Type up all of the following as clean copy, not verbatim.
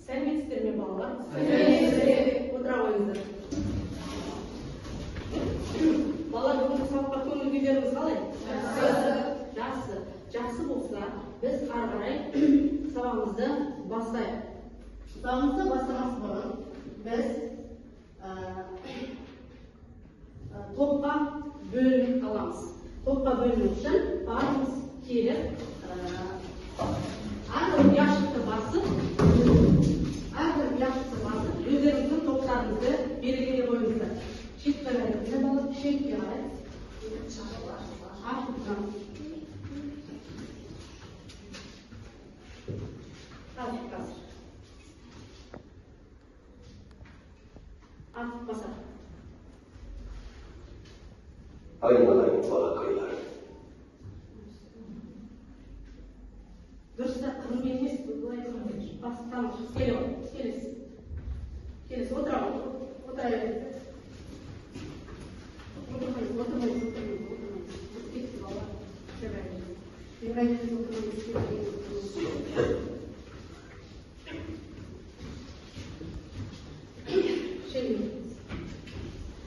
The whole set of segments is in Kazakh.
Сәлеметсіздер ме балалар? Сәлеметсіздер. Отыра қойыңыздар. Балалар, бүгінгі сабаққа көңіл күйлеріңіз қалай? Жақсы. Жақсы болса, біз ары қарай сабағымызды бастайық. Сабағымызды бастамас бұрын біз топқа бөлініп аламыз. Топқа бөліну үшін барлығымыз келіп, әрбір ящикті басып, өздеріңіздің топтарыңызды белгілеп қойыңыздар. Шетке қарай, шетке қарай. Ашып тұрамыз. Қазір. Атып басар. Aynalayın balakaylar. Дұрыста қырым емес, бұлай тұрмайды. Бастамыз, келесі, отыра беріңіз. Отырмайыз. Кетті балалар.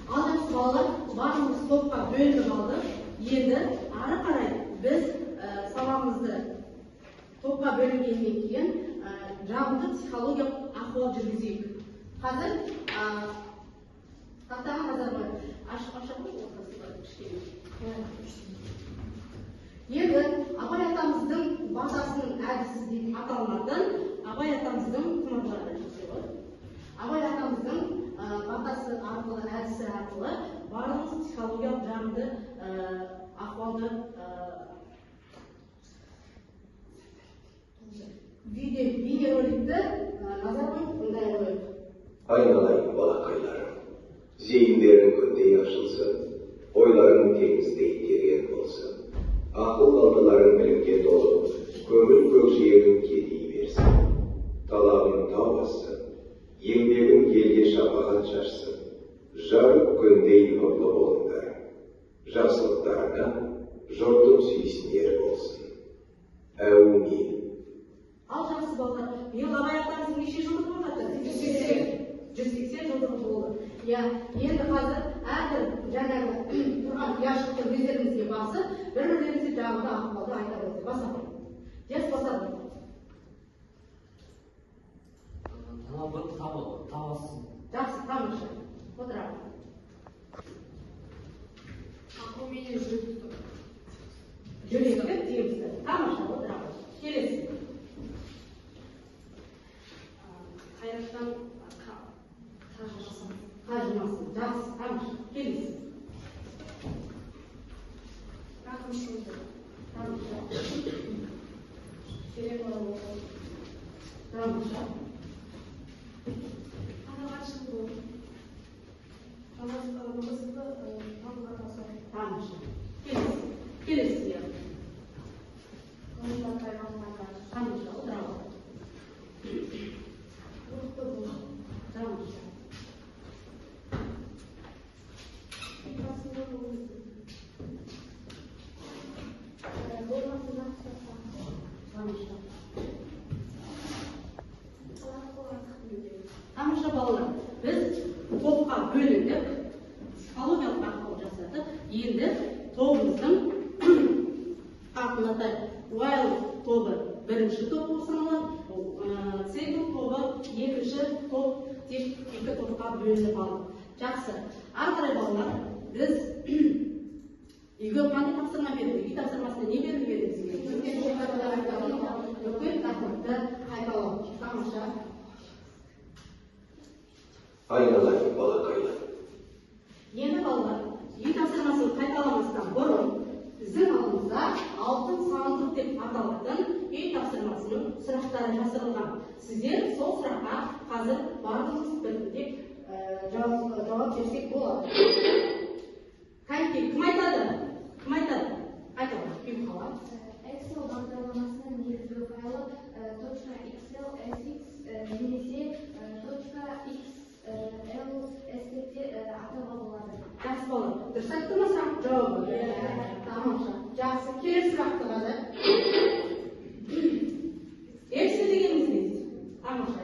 Ал жақсы балалар, барлығымыз топқа бөлініп алдық. Енді ары қарай біз сабағымызды топқа бөлінгеннен кейін жағымды психологиялық ахуал жүргізейік. Қазір тақтаға назар қойып, ашық енді Абай атамыздың батасының әдісі деп аталынатын Абай атамыздың Абай атамыздың батасы арқылы, әдісі арқылы барлығымыз психологиялық жағымды ахуалды видеороликті назар қойып тыңдай қойып. Aynalayın balakaylarım. Zihinlerin gündeyi açılsın. Oyların denizdeyi derin olsun. Akıl kaldıların bilimge dolu. Kömür gökşehir'in kediyi versin. Talabın tağ bassın. Yemlerin gelge şapağın çarsın. Жарық күндей нұрлы болыңдар. Жақсылықтарына жұртың сүйсінер болсын. Әумин. Ал жақсы балалар, биыл Абай атамыздың неше жылдығы болып жатыр? 180 жылдығы болды. Енді қазір әрбір жаңағы тұрған яшықты өздеріңізге басып, бір-бірлеріңізге жағымды ахуалды айта беріңіздер. Бастап. Бастап. Талабы табасын. Жақсы, тамаша. Отырамын. Ақылменен жүректі. Жүректі деймізді. Тамаша, отырамын. Келесі. Қайраттан қажымасын. Жақсы, тамаша. Келесі. Рақымшылды. Тамаша. Керек болу. Тамаша. Қанағатшыл бол. Намазды табуға тасыр. Тамаша. Келесі. Қылымдатай қалмайға. Тамаша, отырамын. Рухты бол. Тамаша. Қасында болу. Болмасына сұраққа. Тамаша. Қалақ Тамаша балалар, біз топқа бөліндік, психологиялық ахуал жасадық. Енді тобымыздың атына Уайл тобы бірінші топ болып саналады, Цегл тобы екінші топ деп екі топқа бөлініп алдық. Жақсы. Ары қарай балалар, біз үйге қандай тапсырма бердік? Үй тапсырмасына не беріп едік бізге? Үлкен тақырыпты қайталау. Тамаша. Aynalayın balakaylar. Енді балалар, үй тапсырмасын қайталамастан бұрын біздің алдымызда алтын сандық деп аталатын үй тапсырмасының сұрақтары жасырылған. Сіздер сол сұраққа қазір барлығымыз біртіндеп жауап берсек болады. Қайткел, кім айтады? Айтады, кім қалады? Excel бағдарламасының негізгі файлы .excel sx немесе .xl деп атауға болады. Жақсы балалар, дұрыс айтты ма сұрақ жауабы? Тамаша. Жақсы, келесі сұрақты қазір. Excel дегеніміз не? Тамаша.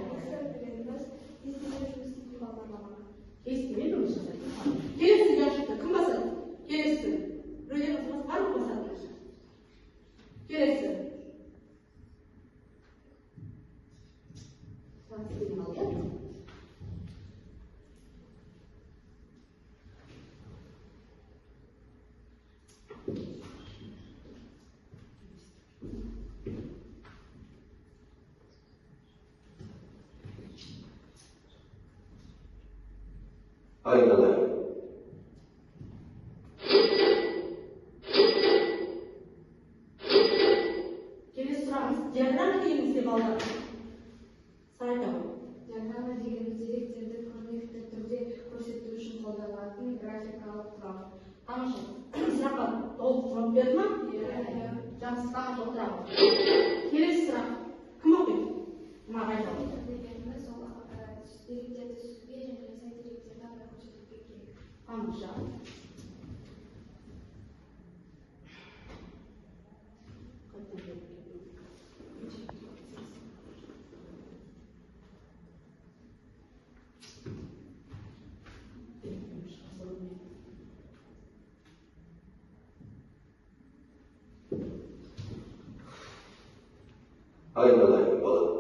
Диаграмма дегенімізде балалар. Сайда. Диаграмма дегеніміз деректерді көрнекті түрде көрсету үшін қолданылатын графикалық құрал. Тамаша. Сұраққа толық жауап берді ма? Жақсы, тамаша отырамыз. Келесі сұрақ. Кім оқиды? Маған айтады. Дегеніміз ол деректерді сүзуге және сайт деректерді ары көрсетуге керек. Тамаша. Aynalayın balım.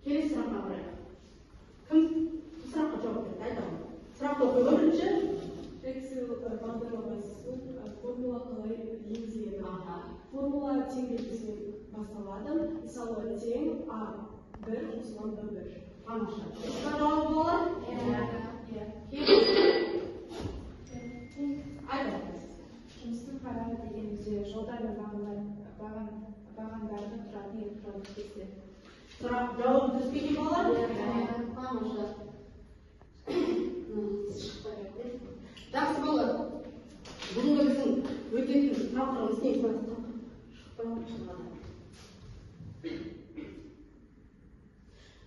Келесі сұраққа қарайық. Кім сұраққа жауап берді? Айтамын. Сұрақты оқуға бірінші. Excel бағдарламасын формула қалай енгізіледі? Аха. Формула теңдетуден басталады. Мысалы, тең А1 қосылған Б1. Тамаша. Сұрақ жауабы болады? Айтамын. Жұмыстың парағы дегенімізде жолдар мен бағандардың тұратын электрондық кесте. Сұрақ жауабы дұрыс па екен балалар? Тамаша. Жақсы балалар. Бүгінгі біздің өтетін тақырыбымыз не?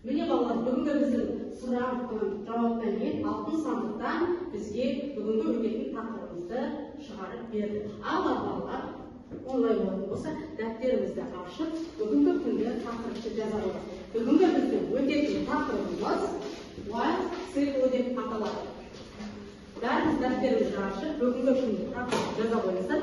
Міне балалар, бүгінгі біздің сұрақтың жауаптан кейін алтын сандықтан бізге бүгінгі өтетін тақырыбымызды шығарып берді. Алла балалар, оңай болатын болса, дәптерімізді ашып, бүгінгі күнгі тақырыпты жаза аламыз. Бүгінгі біздің өтетін тақырыбымыз while циклы деп аталады. Бәріміз дәптерімізді ашып, бүгінгі күнгі тақырыпты жаза қойыңыздар.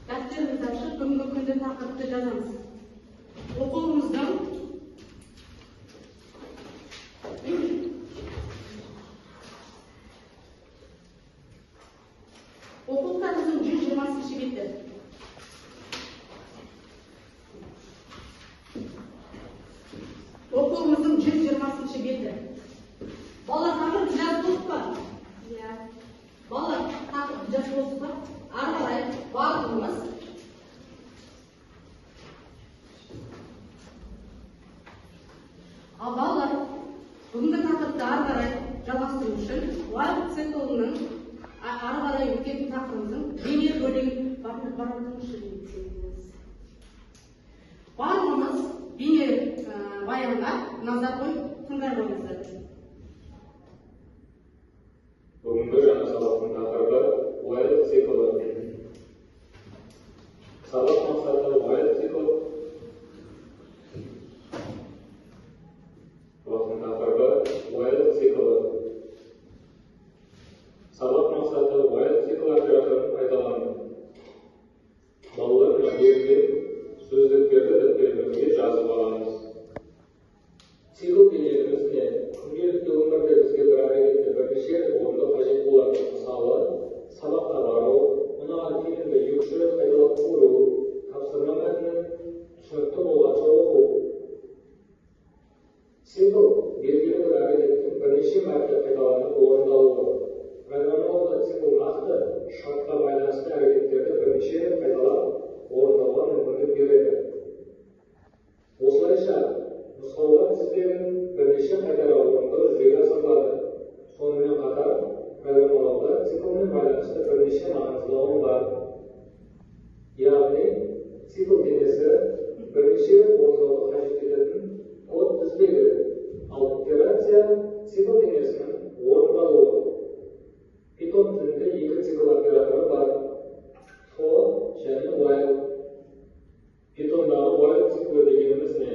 Дәптерімізді ашып, бүгінгі күнгі тақырыпты жазамыз. Оқуымыздың оқу кітабымыздың 120-шы беті. Оқуымыздың 120-шы беті. Балалар тақырып жазып болдық па? Балалар тақырып жазып болдық па? Ары қарай барлығымыз ал балалар бүгінгі тақырыпты ары қарай жалғастыру үшін while циклының ары қарай өтетін тақырыбымыздың бейне бөлігін барлығымыз бейне баянға назар қойып тыңдай қойыңыздар. Бүгінгі жаңа сабақтың тақырыбы while циклы. Сабақ мақсаты while циклы. Сабақтың тақырыбы while циклы. Сабақ мақсаты while циклы операторын пайдалану. Балалар жерде сөздіктерді дәптерімізге жазып аламыз. Цикл дегеніміз не? Күнделікті өмірде бізге бір әрекетті бірнеше орында қажет болады. Мысалы, сабаққа бару, ұнаған фильмді екі-үш рет қайталап көру, тапсырма мәтінін түсінікті болғанша оқу. Цикл белгілі бір әрекеттің бірнеше мәрте қайталанып орындалуы. Программалауда цикл нақты шартқа байланысты әрекеттерді бірнеше рет қайталап орындауға мүмкіндік береді. Осылайша нұсқаулар тізбегін бірнеше қайтара орындау жүзеге асырылады. Сонымен қатар программалауда циклмен байланысты бірнеше маңызды ұғым бар. Яғни цикл денесі бірнеше орындауды қажет ететін код тізбегі, ал операция цикл денесінің орындалуы. Python тілінде екі цикл операторы бар: for және while. Pythonдағы while циклы дегеніміз не?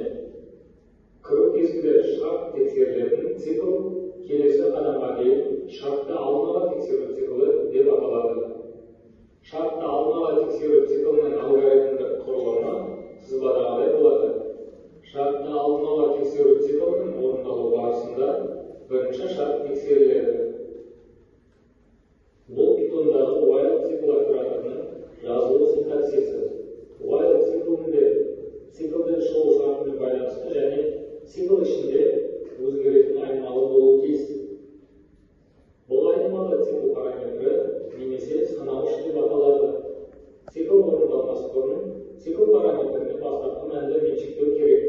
Кіру кезінде шарт тексерілетін цикл келесі қадамға дейін шартты алдын ала тексеру циклы деп аталады. Шартты цикл ішінде өзгеретін айнымалы болуы тиіс. Бұл айнымалы цикл параметрі немесе санауыш деп аталады. Цикл орындалмас бұрын цикл параметріне бастапқы мәнді меншіктеу керек.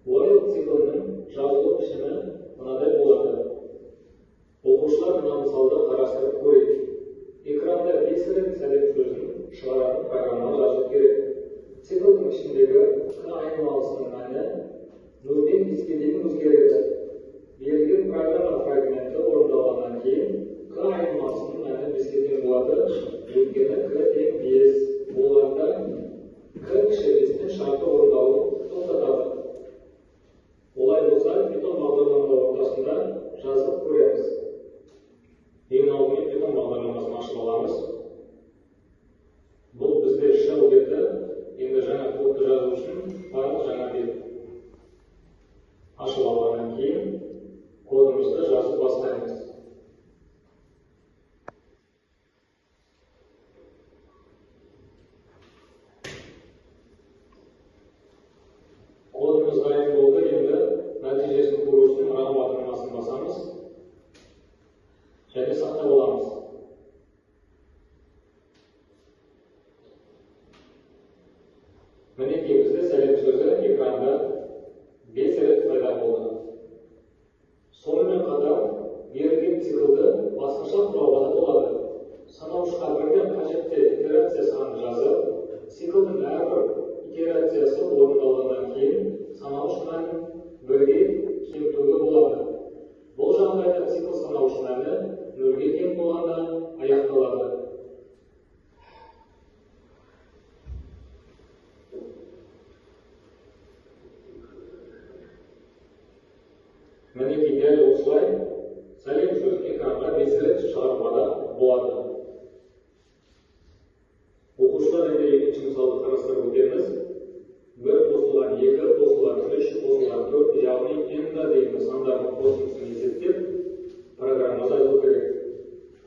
While циклының жазылу пішімі мынадай болады. Оқушылар мына мысалды қарастырып көрейік. Экранда бесірек сәлем сөзін шығаратын программа жазу керек. Циклдің ішіндегі к айнымалысының мәні 0-ден 1-ге дейін өзгереді. Берілген программа фрагменті орындалғаннан кейін к айнымалысының мәні 5-ге тең болады. Өйткені к тең 5 болғанда к кіші 5-тің шарты орындалуын тоқтатады. Олай болса, Python бағдарламалар ортасында жазып көреміз. Ең алдымен Python бағдарламасын ашып аламыз. Бұл бізде shell беті, енді жаңа кодты жазу үшін барлық жаңа бет. Ашып алғаннан кейін кодымызды жазып бастаймыз. Кодымыз дайын болды, енді нәтижесін көру үшін run батырмасын басамыз және сақтап аламыз. Мінекей бізде сәлем сөзі экранда 5 рет пайда болды. Сонымен қатар берілген циклды басқаша құрауға да болады. Санауышқа бірден қажетті итерация санын жазып, циклдің әрбір итерациясы орындалғаннан кейін санауыш мәнін 1-ге кемітуге болады. Бұл жағдайда цикл санауыш мәні 0-ге тең болғанда аяқталады. Мінекей дәл осылай сәлем сөзін экранға 5 рет шығаруға да болады. Оқушылар енді екінші мысалды қарастырып өтеміз. 1 қосылған 2, қосылған 3, қосылған 4, яғни n-ға дейінгі сандардың қосындысын есептеп, программа жазу керек.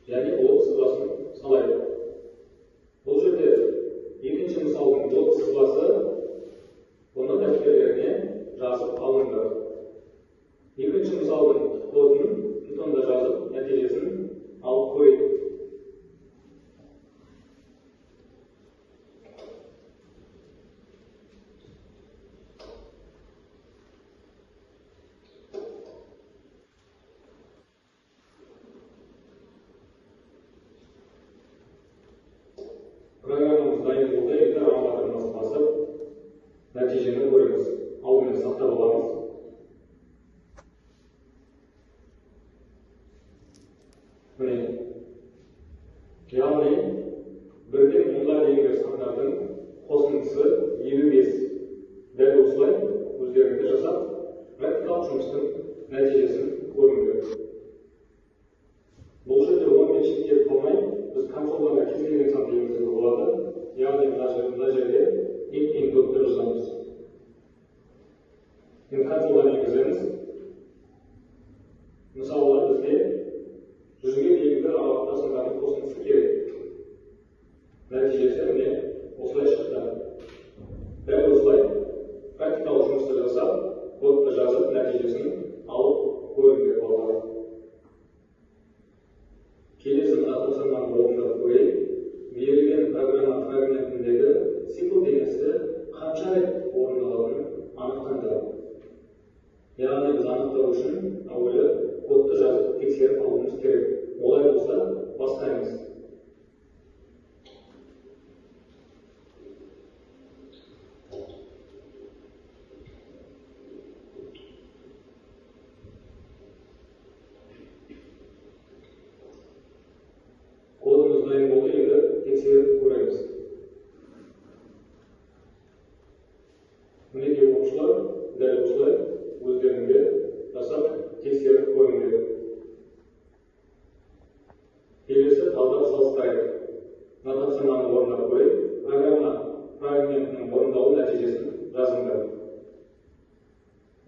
Және блок сызбасын салайды. Бұл жерде екінші мысалдың блок сызбасы, оны дәптерлеріне жазып алыңдар. Екінші мысалдың кодын Python'да жазып, нәтижесін алып көрейік. Программамыз дайын болды, енді run батырмасын басып, нәтижені көреміз. Алдымен сақтап аламыз. Міне, яғни 1-ден 10-ға дейінгі сандардың қосындысы 55. Дәл осылай өздеріңді жасап, практикалық жұмыстың нәтижесін көріңдер. Бұл жерде 15 шектеліп қалмай, біз консолға кез келген санды енгізуге болады. Яғни мына жерде ең көпті жазамыз. Енді консолға енгіземіз. Мысалы, бізде 100-ге дейінгі аралықта сандардың қосындысы керек. Нәтижесі міне осылай шықты. Дәл осылай практикалық жұмысты жасап, кодты жазып, нәтижесін алып көріңдер балалар. Келесі тапсырманы орындап көрейік. Берілген программа фрагментіндегі цикл денесі қанша рет орындалатынын анықтаңдар. Яғни біз анықтау үшін әуелі кодты жазып тексеріп алуымыз керек. Олай болса, бастаймыз. Кодымыз дайын болды, енді тексеріп көреміз. Мінекей оқушылар, дәл осылай өздеріңде жасап тексеріп көріңдер. Келесі талдап салыстырайық. Мына тапсырманы орындап көрейік. Программа фрагментінің орындалу нәтижесін жазыңдар.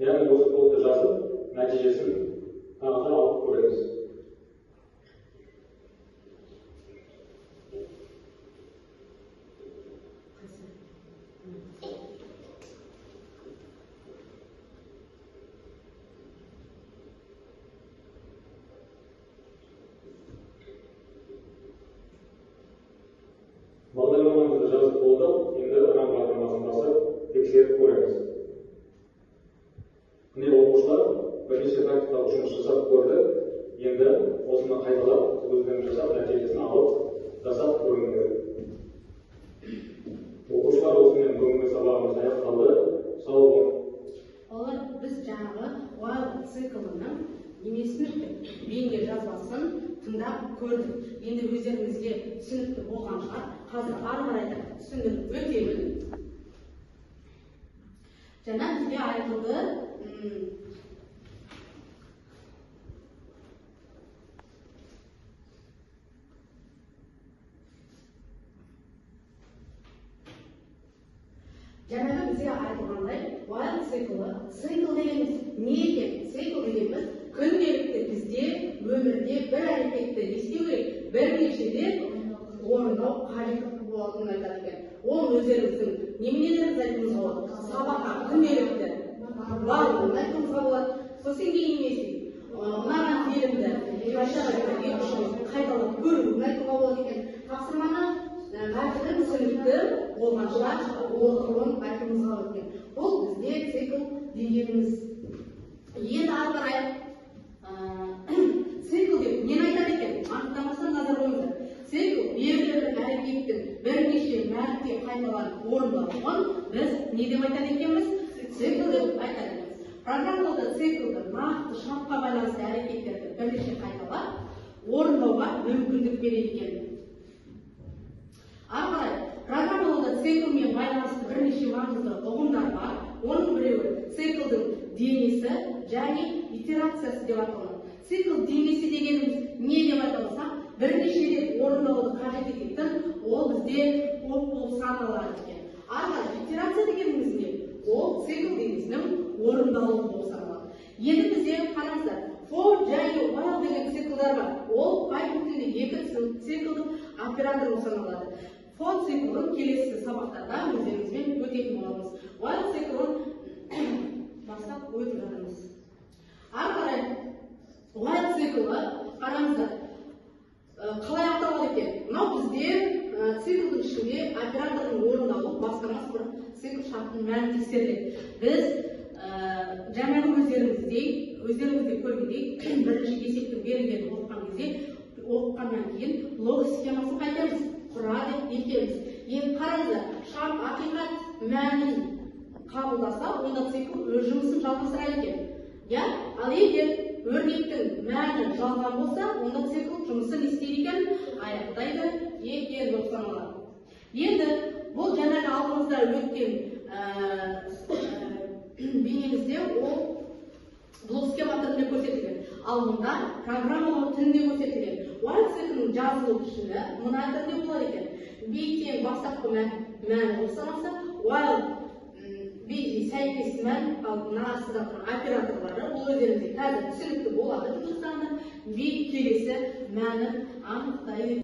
Яғни осы кодты жазып, нәтижесін тағы да алып көреміз. бағдарламамызды жазып болды, енді ырам бағдарламасын басып тексеріп көреміз. Міне оқушылар бірнеше практикалық жұмыс жасап көрді. Енді осыны қайталап, өздерің жасап, нәтижесін алып, жасап көріңдер. Оқушылар осымен бүгінгі сабағымыз аяқталды. Сау болыңыз. Олар біз жаңағы while циклының немесін бейінге жазбасын тыңдап көрдік. Енді өздеріңізге түсінікті болған шығар. Қазір ары қарай да түсіндіріп өтемін. Жаңа бізге айтылды жаңағы бізге айтылғандай while циклы, цикл дегеніміз не екен? Цикл дегеніміз күнделікті бізде өмірде бір әрекетті не істеу керек? Бірнешеде орындау қажеттілігі болатынын айтады екен. Ол өздеріңіздің неменелеріңізді айтуыңызға болады? Сабаққа күнделікті барлығын айтуыңызға болады. Сосын кейін не істейді? Мынаған фильмді қайталап көруін айтуға болады екен. Тапсырманы әртүрлі түсінікті болғанша оқуын айтуымызға болады екен. Бұл бізде цикл дегеніміз. Енді ары қарай цикл деп нені айтады екен? Анықтамасына назар қойыңыздар. Цикл белгілі бір әрекеттің бірнеше мәрте қайталанып орындалуын біз не деп айтады екенбіз? Цикл деп айтады екенбіз. Программалауда циклды нақты шартқа байланысты әрекеттерді бірнеше қайталап орындауға мүмкіндік береді екен. Ары қарай программалауда циклмен байланысты бірнеше маңызды ұғымдар бар. Оның біреуі циклдың денесі және итерациясы деп аталады. Цикл денесі дегеніміз не деп аталса, бірнеше рет орындалуды қажет ететін, ол бізде көп болып саналады екен. Ары қарай итерация дегеніміз не? Ол цикл денесінің орындалуы болып саналады. Енді бізде қараңыздар, for және while деген циклдар бар. Ол Python тілінде екі циклдың операторы болып саналады. For циклын келесі сабақтарда өздеріңізбен өтетін боламыз. While циклын бастап өтіп жатырмыз. Ары қарай while циклы қараңыздар, қалай аталады екен? Мынау бізде циклдің ішінде оператордың орындалуы бастамасы бір цикл шарттың мәнін тексеріледі. Біз жаңағы өздеріңізде көргендей бірінші есептің берілгенін оқығаннан кейін лог схемасын қайтамыз, құрады екенбіз. Енді қараңыздар, шарт ақиқат мәнін қабылдаса, онда цикл өз жұмысын жалғастырады екен. Ал егер өрнектің мәні жалған болса, онда цикл жұмысын істейді екен, аяқтайды екен болып саналады. Енді бұл жаңағы алдымызда өткен бейнемізде ол блок схема түрінде көрсетілген. Ал мұнда программалау тілінде көрсетілген. While циклінің жазылу пішіні мына түрде болады екен. B-тең бастапқы мәні болып саналса, while B сәйкес мән, ал мына астында тұрған операторлары, бұл өздеріңізге қазір түсінікті болады жұмыстарында. B келесі мәнін анықтайды.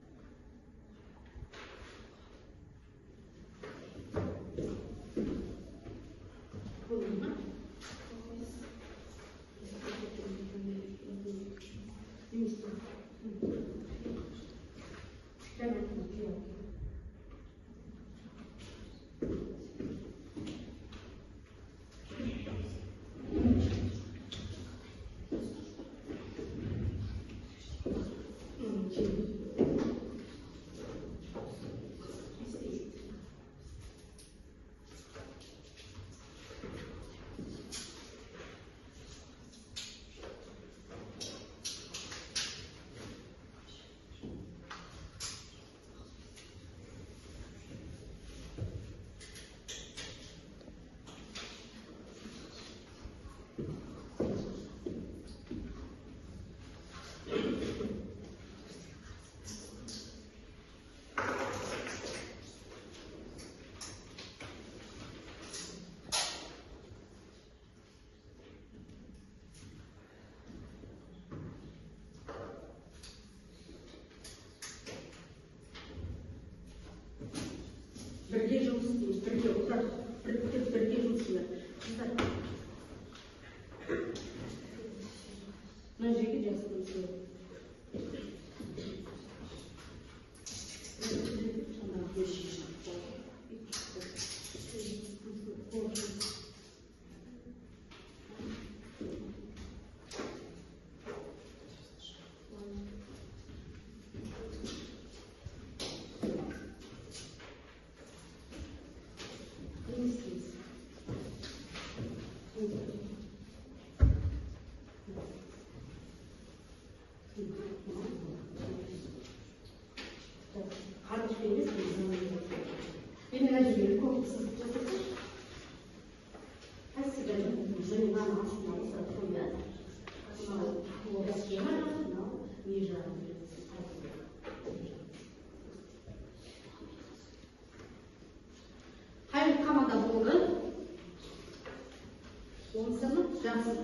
Hayır, kamada болды. Онсыны жақсы.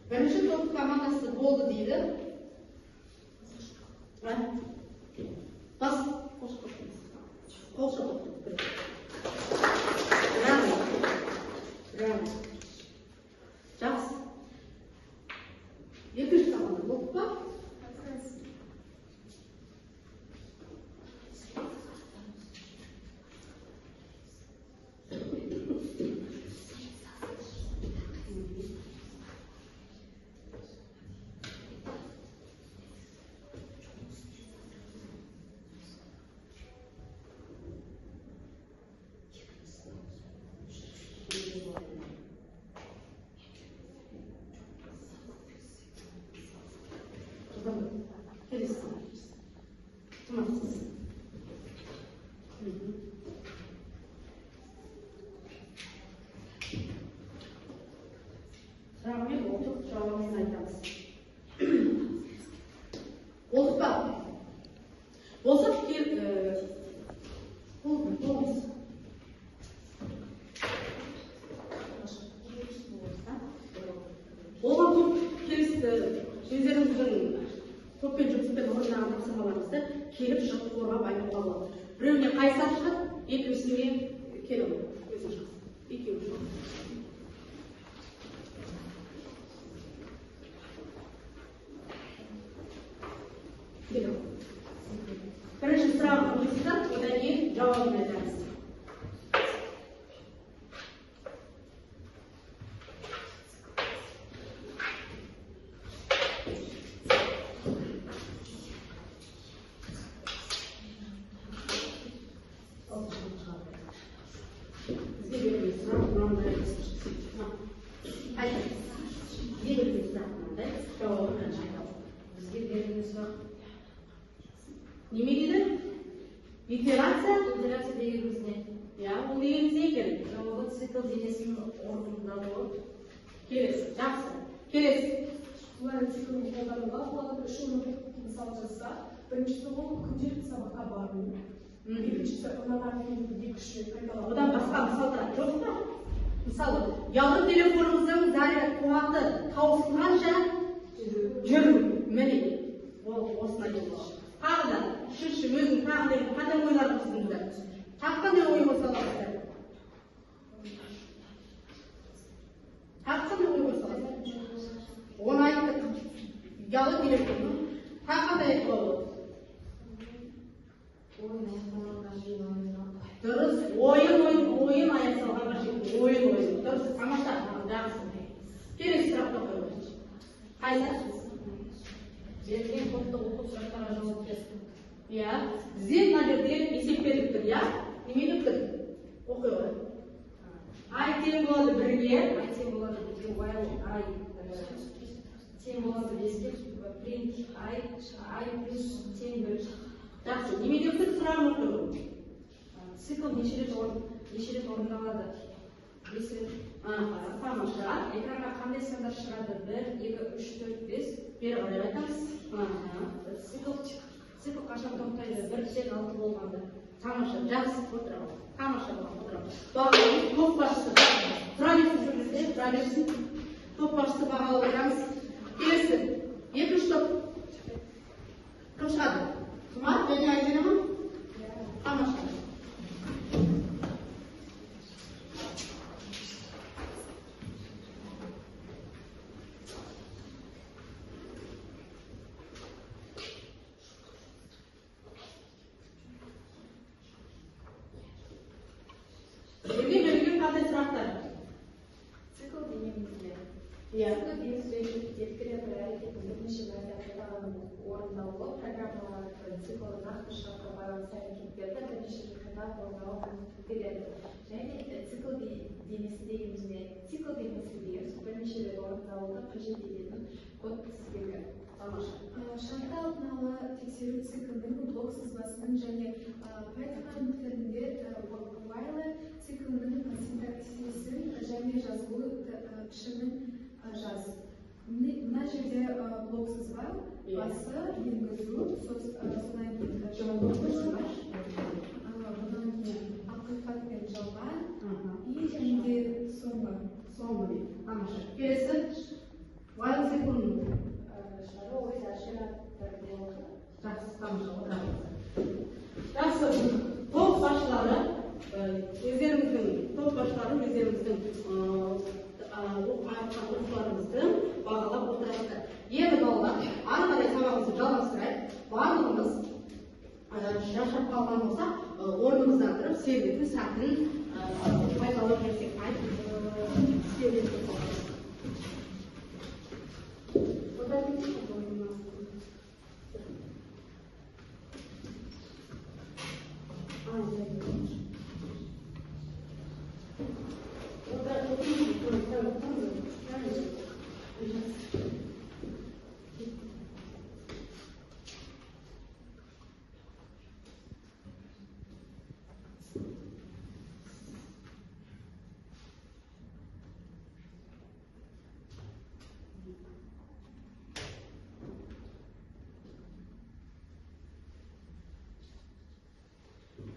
Бірінші топ командасы болды дейді. Бас қол шапалақтап. Браво. Жақсы. Екінші команда болды па? Рахмет, отырып жауабыңызды айтамыз. Болды па? Болса, болыңыз. Оған топ келісті, өздеріңіздің топпен жұмыспен орындаған тапсырмаларыңызды келіп шығып қорғап айтуға болады. Біреуіне қайсар шығады, екеуісіне келіп өзі шығады. Екеуі шығады. Бірінші сұрағын қойсыздар, одан кейін жауабын айтамыз. Бізге берген сұрақ мынандай. Айтыңыз. Бізге берген сұрақ мынандай. Жауабын айтамыз. Бізге берген сұрақ неме дейді? Итерация? Итерация дегеніміз не? Я, ол дегеніміз не екен? Жауабы цикл денесінің орнындалуы. Келесі, жақсы. Келесі. Бұлар циклын қолдануға болады. Үшін мысал жазса, біріншісі ол күнделікті сабаққа бару. Екіншісі ұнаған фильмді екі-үш рет қайталау. Одан басқа мысалдар жоқ па? Мысалы, ұялы телефонымыздың заряд қуаты таусылғанша жүру. Міне, ол осындай болады. Тағы да, үшінші өзің қандай ойлар қосыңыздар. Тағы қандай ой қосаларсыздар? Тағы қандай ой қосаларсыздар? Оны айттық. Ұялы телефонның тағы қандай айтуға болады? Дұрыс, ойын аяқталғанға шейін, ойын. Дұрыс, тамаша, жақсы. Келесі сұрақты қойыңыз. Қайда? Берілген кодты оқып сұрақтарға жауап берсін. Иә, бізде мына жерде есеп беріліп тұр, иә? Неме деп тұр? Оқи ғой. Ай тең болады бірге. Ай тең болады бірге, while ай тең болады беске, print ай плюс тең бір. Жақсы, неме деп тұр? Сұрағын оқи ғой. Цикл неше рет орындалады? 5 рет. Тамаша. Экранға қандай сандар шығады? 1, 2, 3, 4, 5. Бері қарай айтамыз. Цикл қашан тоқтайды? 1-ден 6 болғанда. Тамаша, жақсы отыра. Тамаша отыра. Бағалаймыз, топ басшысы. Тұра берсін жүргізде, тұра берсін. Топ басшысы бағалы қоямыз. Келесі, екінші топ. Кім шығады? Жұмат, және Айзена ма? Тамаша. циклы нақты шартқа байланысты әрекеттерді бірнеше қайталап орындауға мүмкіндік береді. Және цикл денесі дегенімізде цикл денесі деген бірнеше рет орындалуды қажет ететін код тізбегі. Шартты алдын ала тексеру циклінің блок сызбасының және Python тілінде while циклінің синтаксисін және жазылу пішімін жаз. Мына жерде блок сызба басы енгізу, содан кейін жалғау, бұдан кейін ақиқат пен жалған, және де соңғы. Тамаша. Келесі while циклының жақсы, топ басшылары өздеріміздің оқушыларымыздың бағалап отырады. Енді балалар, ары қарай сабағымызды жалғастырайық. Барлығымыз шаршап қалған болса, орнымыздан тұрып, серуетін сәтін байқалып жүрсек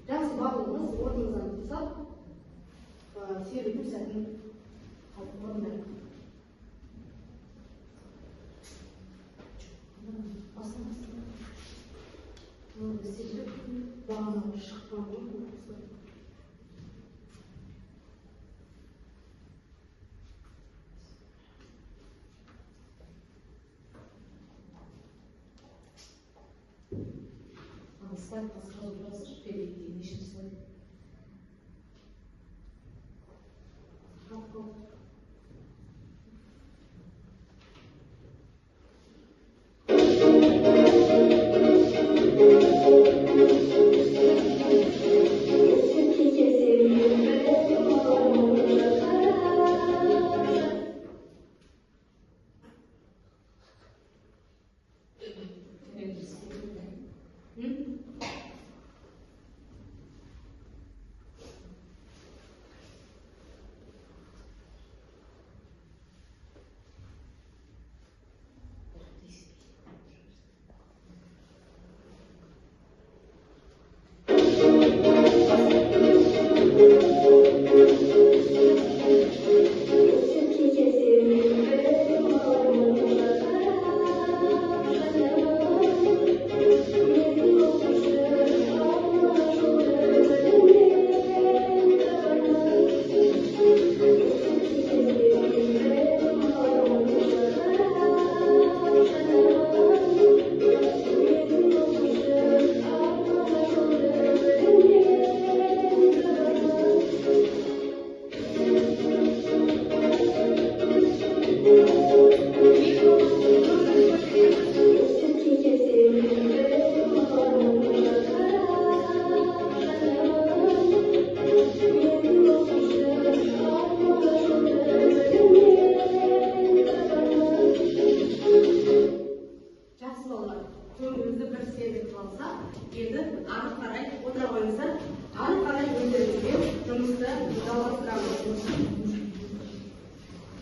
жақсы, барлығымыз орнымыздан тұрсақ, серуетін сәтін орындайық. Бағанағы шыққан слайд подскажу, просто впереди, нижний слайд.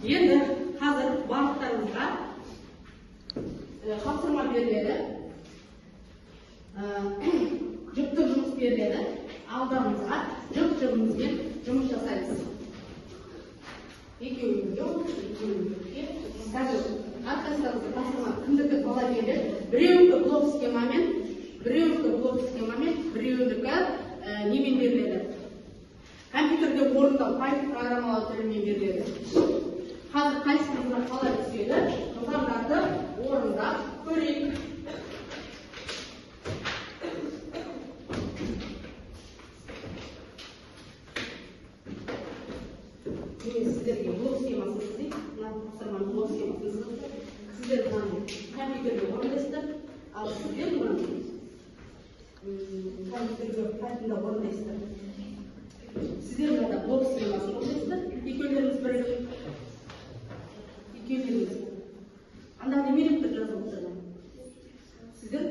Енді қазір барлықтарыңызға тапсырма беріледі. Жүктік жұмыс беріледі. Алдымызға жүктігімізбен жұмыс жасаймыз. Екеуіңізге қазір arkadaşlarımızға тапсырма кімдікі бала береді. Біреуінікі блок схемамен, біреуінікі немен беріледі. Компьютерде орындау Python программалау тілімен беріледі. Қазір қайсымызға қалай түседі? Мысалдарды орындап көрейік. Сіздерге блок схемасын іздейік. Тапсырманың блок схемасын сіздер компьютерде орындайсыздар. Ал сіздер сіздерге қайтында орындайсыздар. Сіздер мына блок схемасын оқисыздар, екеулеріңіз бірігіп. Екеулеріңіз. Анда немеректер жазып отырды. Сіздер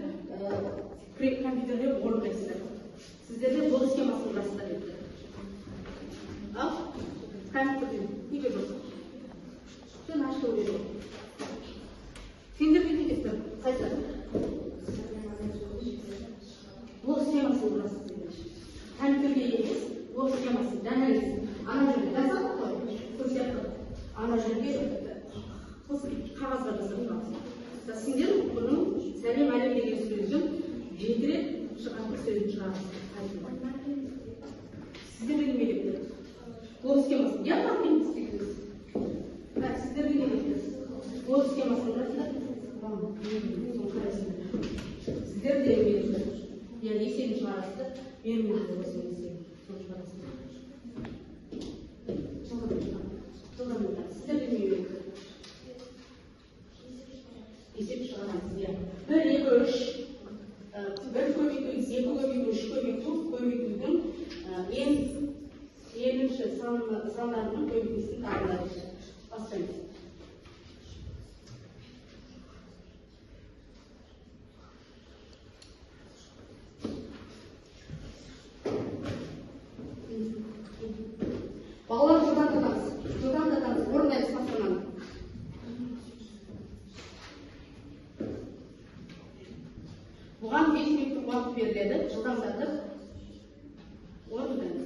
компьютерде орындайсыздар. Сіздерде блок схемасын құрасыздар деді. Ал компьютерде неге жоқ? Sen aşkı oluyor. Sender ne diyeceksin? Kaysar. Bu siyasi burası. Hem Türkiye'yiz, bu siyasi. Deneriz. Anacığım, ben sana koyayım. Sosyal koy. Anacığım bir kağızlar yazalım. Sender bunu Selim Alem деген сөздің жетірек шығатын сөзін шығарасыз. Сіздер не білесіздер? Бұл схемасы. Я вам не істейсіз. Сіздер не білесіздер? Бұл схемасын құрасыздар. Сіздер де білесіздер. Яғни есебін шығарасыздар. Мен осыны есебін шығарасыздар. Сіздер де не білесіздер? Есеп шығарамыз, иә. 1, 2, 3. Bir көбейту, 2 көбейту, 3 көбейту, көбейтудің енінші сандарының көбейтісін тағылады. Бастаймыз. Балалар жылдан татамыз, орындаймыз бастаманы. Бұған 5 минуттық уақыт беріледі, жылдамдатып орындаймыз.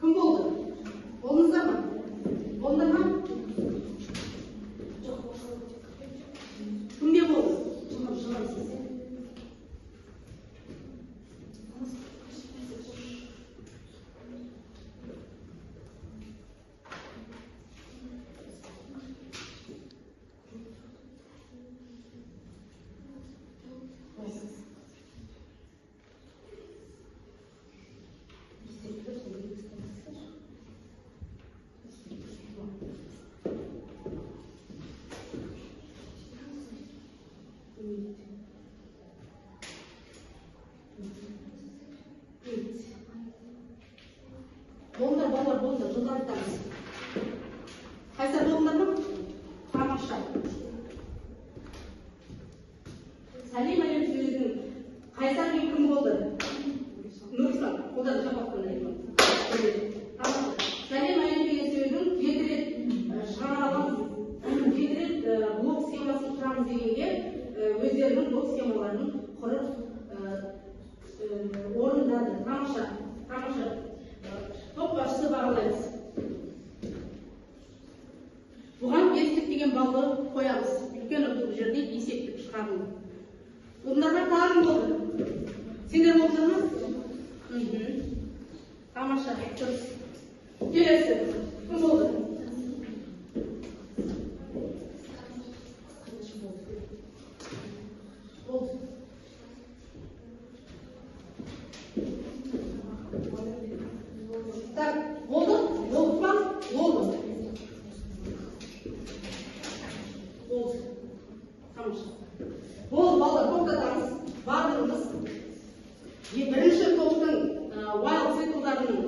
Kim oldu? Olunuzda mı? Onda mı? Kimde bu? Boldur, жылдан айтамыз. Қайсар болыңдар ма? Тамаша. Сәлем әлем сөзінің қайсар мен кім болды? Нұрислам, қолдарды жапақпын айтамын. Сәлем әлем деген сөздің 7 рет шығарамыз, 7 рет блок схемасын құрамыз дегенге өздерінің блок схемаларын құрып орындады. Тамаша. Топ басшысы бағалаймыз. Бұған бестік деген балды қоямыз. Үлкен бұл жерде есептік шығарылды. Бұндарға тағым болды. Сендер болдыңдар ма? Тамаша. Келесі. Кім болды? Так, болды? Болды ма? Болды. Болды. Тамаша. Болды, балалар, тоқтатамыз. Бардыңыз. Бірінші топтың wild циклдарының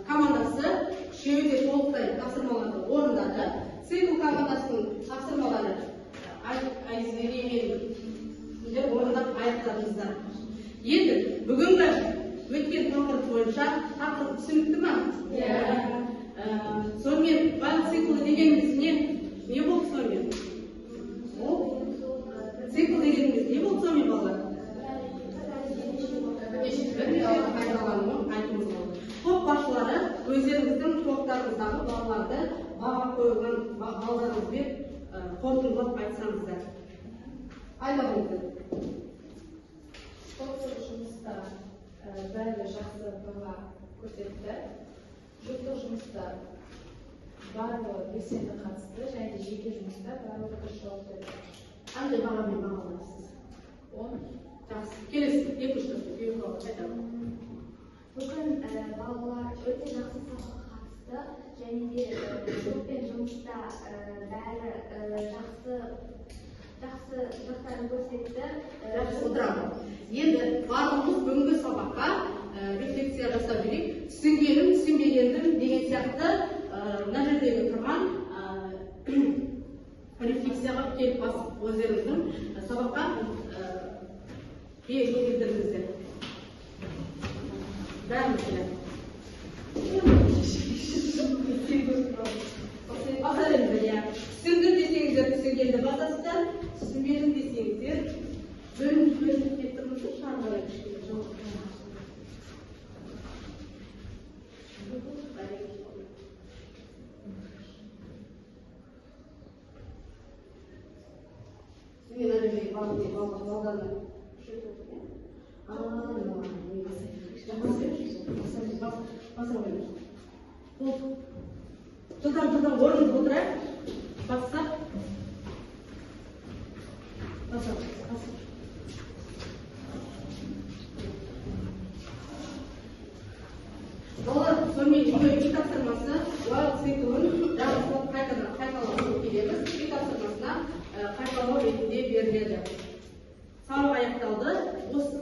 командасы үшеуі де толықтай тапсырмаларды орындады. Цикл командасының тапсырмалары айзбереймен орындап аяқтадыңыздар. Енді бүгінгі өткен тақырып бойынша тақырып түсінікті ме? Сонымен wild циклы дегеніміз не болды сонымен? Цикл дегеніміз не болды сонымен балалар? Топ басшылары өздеріңіздің топтарыңыздағы балаларды баға қойылған балаларыңызбен қорытындылап айтсаңыздар. Айтыңыздар. Топтық жұмыста бәрі жақсы баға көрсетті. Жұптық жұмыста барлығы белсенді қатысты, және жеке жұмыста барлығы дұрыс жауап берді. Қандай бағамен бағалайсыз? 10. Жақсы. Келесі, екінші айтамын. Бүгін балалар өте жақсы сабаққа қатысты, және де топпен жұмыста бәрі жақсы жақтарын көрсетті. Жақсы отырамын. Енді барлығымыз бүгінгі сабаққа рефлексия жасап жүрейік. Түсінгенім, түсінбегенім деген сияқты мына жердегі тұрған рефлексияға келіп басып өздеріңіздің сабаққа келдіріңіздер. Бәрімізді. Басарыңыздар, иә. Түсіндім десеңіздер, түсінгенді басасыздар, түсінбедім десеңіздер, бөлініп кеттіңіздер, шығармалай кішкене жауап. Мен әлемдегі балданы жылдан орынды отырайық. Бастап. Балалар, сонымен үй тапсырмасы wild циклын жалғастырып қайталап келеміз. Үй тапсырмасына қайталау ретінде беріледі. Сабақ аяқталды. Осы